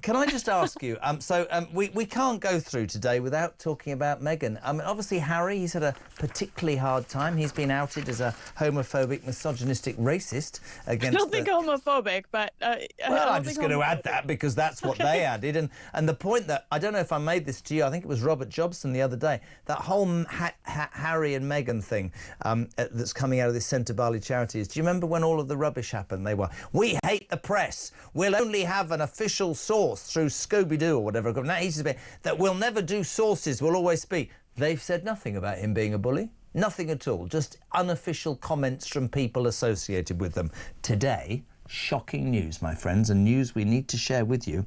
Can I just ask you, we can't go through today without talking about Meghan. Obviously, Harry, he's had a particularly hard time. He's been outed as a homophobic, misogynistic racist against... I don't think homophobic, but... well, I'm just going to add that because that's what they added. And the point that, I don't know if I made this to you, I think it was Robert Jobson the other day, that whole Harry and Meghan thing that's coming out of this Centre Barley Charities. Do you remember when all of the rubbish happened? They were, we hate the press. We'll only have an official source through Scooby-Doo or whatever. Now he's that we'll never do sources, we'll always speak. They've said nothing about him being a bully. Nothing at all. Just unofficial comments from people associated with them. Today, shocking news, my friends, and news we need to share with you.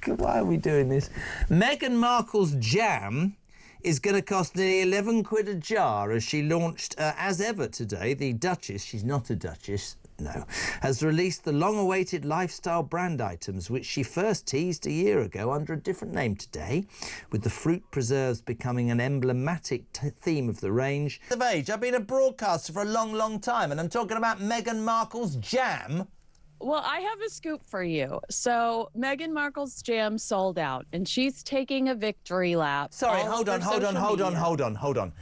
Why are we doing this? Meghan Markle's jam is going to cost nearly 11 quid a jar as she launched, as ever today, the Duchess, she's not a Duchess, no, has released the long-awaited lifestyle brand items, which she first teased a year ago under a different name today, with the fruit preserves becoming an emblematic theme of the range. Of age, I've been a broadcaster for a long, long time, and I'm talking about Meghan Markle's jam. Well, I have a scoop for you. So Meghan Markle's jam sold out, and she's taking a victory lap. Sorry, hold on.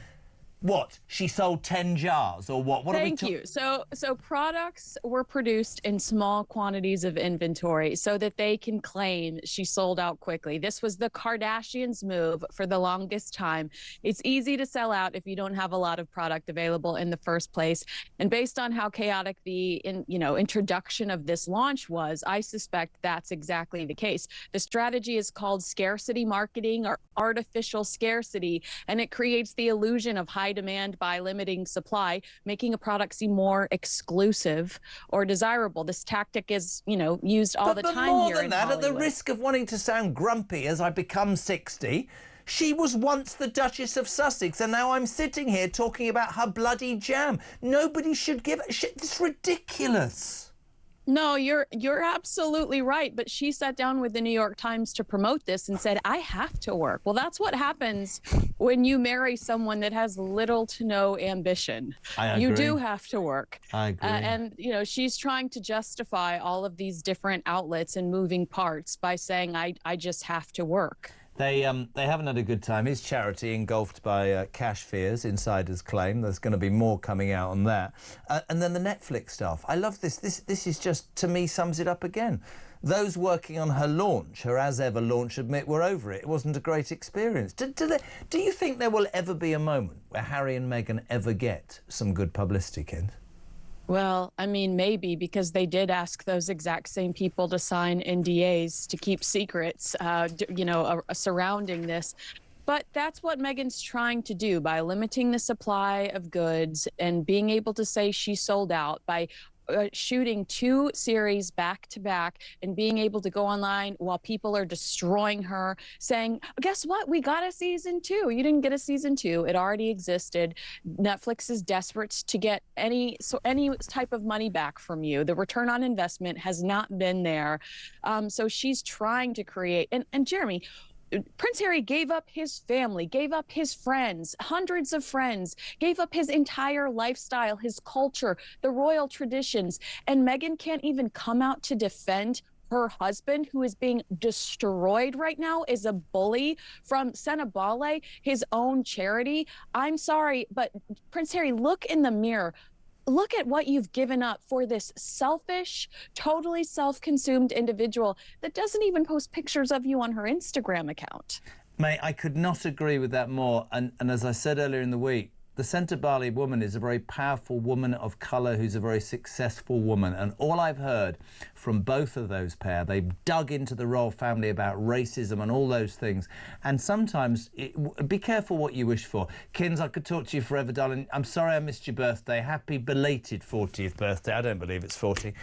What? She sold 10 jars or what? Thank you. So products were produced in small quantities of inventory so that they can claim she sold out quickly. This was the Kardashians' move for the longest time. It's easy to sell out if you don't have a lot of product available in the first place. And based on how chaotic the introduction of this launch was, I suspect that's exactly the case. The strategy is called scarcity marketing or artificial scarcity, and it creates the illusion of high demand by limiting supply, making a product seem more exclusive or desirable. This tactic is, used all the time here in Hollywood. But more than that, at the risk of wanting to sound grumpy as I become 60, she was once the Duchess of Sussex, and now I'm sitting here talking about her bloody jam. Nobody should give a shit. It's ridiculous. No, you're absolutely right. But she sat down with the New York Times to promote this and said, I have to work. Well, that's what happens when you marry someone that has little to no ambition. I agree. You do have to work. I agree. And, she's trying to justify all of these different outlets and moving parts by saying, I just have to work. They haven't had a good time. His charity engulfed by cash fears, insiders claim. There's going to be more coming out on that. And then the Netflix stuff. I love this. This is just, to me, sums it up again. Those working on her launch, her as-ever launch, admit we're over it. It wasn't a great experience. Do you think there will ever be a moment where Harry and Meghan ever get some good publicity, Ken? Well, I mean, maybe, because they did ask those exact same people to sign NDAs to keep secrets, surrounding this. But that's what Meghan's trying to do by limiting the supply of goods and being able to say she sold out by shooting 2 series back to back and being able to go online while people are destroying her, saying, guess what? We got a season 2. You didn't get a season 2. It already existed. Netflix is desperate to get any type of money back from you. The return on investment has not been there. So she's trying to create, and Jeremy, Prince Harry gave up his family, gave up his friends, hundreds of friends, gave up his entire lifestyle, his culture, the royal traditions. And Meghan can't even come out to defend her husband, who is being destroyed right now, is a bully from Senabale, his own charity. I'm sorry, but Prince Harry, look in the mirror. Look at what you've given up for this selfish, totally self-consumed individual that doesn't even post pictures of you on her Instagram account. Mate, I could not agree with that more. And as I said earlier in the week, the Centre Barley woman is a very powerful woman of colour who's a very successful woman. And all I've heard from both of those pair, they've dug into the royal family about racism and all those things. And sometimes, be careful what you wish for. Kins, I could talk to you forever, darling. I'm sorry I missed your birthday. Happy belated 40th birthday. I don't believe it's 40.